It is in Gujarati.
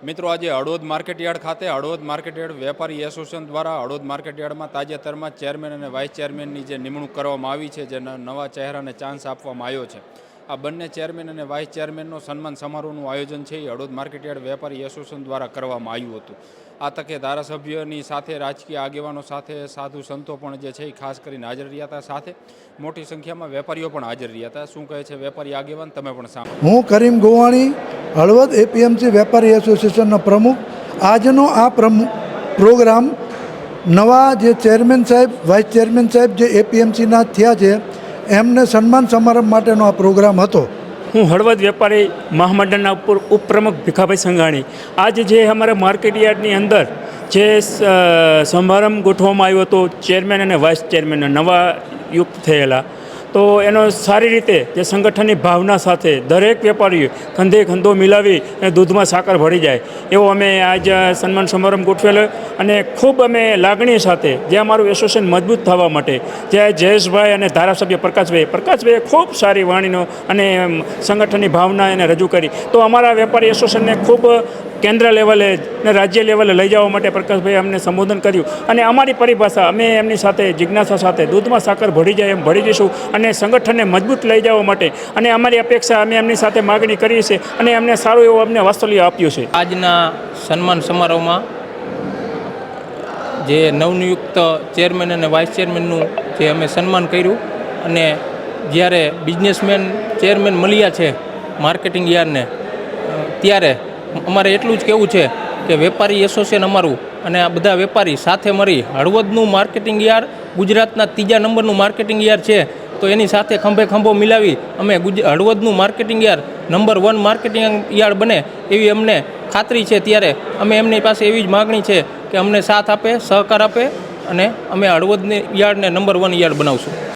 મિત્રો આજે હળવદ માર્કેટયાર્ડ ખાતે હળવદ માર્કેટયાર્ડ વેપારી એસોસિએશન દ્વારા હળવદ માર્કેટયાર્ડમાં તાજેતરમાં ચેરમેન અને વાઇસ ચેરમેનની જે નિમણૂક કરવામાં આવી છે, જે નવા ચહેરાને ચાન્સ આપવામાં આવ્યો છે. આ બંને ચેરમેન અને વાઇસ ચેરમેનનો સન્માન સમારોહનું આયોજન છે એ હળવદ માર્કેટયાર્ડ વેપારી એસોસિએશન દ્વારા કરવામાં આવ્યું હતું. આ તકે ધારાસભ્યની સાથે રાજકીય આગેવાનો સાથે સાધુ સંતો પણ જે છે એ ખાસ કરીને હાજર રહ્યા હતા. સાથે મોટી સંખ્યામાં વેપારીઓ પણ હાજર રહ્યા હતા. શું કહે છે વેપારી આગેવાન, તમે પણ સાંભળો. હું કરીમ ગોવાણી, હળવદ એપીએમસી વેપારી એસોસિએશનનો પ્રમુખ. આજનો આ પ્રોગ્રામ નવા જે ચેરમેન સાહેબ, વાઇસ ચેરમેન સાહેબ જે એપીએમસીના થયા છે એમને સન્માન સમારંભ માટેનો આ પ્રોગ્રામ હતો. હું હળવદ વેપારી મહામંડળના ઉપપ્રમુખ ભીખાભાઈ સંઘાણી. આજે જે અમારા માર્કેટયાર્ડની અંદર જે સમારંભ ગોઠવવામાં આવ્યો હતો ચેરમેન અને વાઇસ ચેરમેનના નવા યુક્ત થયેલા, તો એનો સારી રીતે જે સંગઠનની ભાવના સાથે દરેક વેપારીઓ કંધે કંધો મિલાવી અને દૂધમાં સાકર ભળી જાય એવો અમે આજ સન્માન સમારંભ ગોઠવેલો. અને ખૂબ અમે લાગણી સાથે જે અમારું એસોસિએશન મજબૂત થવા માટે જે જયેશભાઈ અને ધારાસભ્ય પ્રકાશભાઈએ ખૂબ સારી વાણીનો અને સંગઠનની ભાવના એને રજૂ કરી. તો અમારા વેપારી એસોસિએશનને ખૂબ કેન્દ્ર લેવલે ને રાજ્ય લેવલે લઈ જવા માટે પ્રકાશભાઈએ અમને સંબોધન કર્યું. અને અમારી પરિભાષા અમે એમની સાથે જિજ્ઞાસા સાથે દૂધમાં સાકર ભળી જાય એમ ભળી જઈશું અને સંગઠનને મજબૂત લઈ જવા માટે અને અમારી અપેક્ષા અમે એમની સાથે માગણી કરી છે અને એમને સારું એવું અમને વાત્સલ્ય આપ્યું છે. આજના સન્માન સમારોહમાં જે નવનિયુક્ત ચેરમેન અને વાઇસ ચેરમેનનું જે અમે સન્માન કર્યું, અને જ્યારે બિઝનેસમેન ચેરમેન મળ્યા છે માર્કેટિંગ યાર્ડને, ત્યારે અમારે એટલું જ કહેવું છે કે વેપારી એસોસિએશન અમારું અને આ બધા વેપારી સાથે મળી હળવદનું માર્કેટિંગ યાર્ડ ગુજરાતના 3જા નંબરનું માર્કેટિંગ યાર્ડ છે, તો એની સાથે ખંભે ખંભો મિલાવી અમે હળવદનું marketing yard number 1 marketing yard બને એવી અમને ખાતરી છે. ત્યારે અમે એમની પાસે એવી જ માગણી છે કે અમને સાથ આપે, સહકાર આપે અને અમે હળવદની યાર્ડને નંબર 1 યાર્ડ બનાવશું.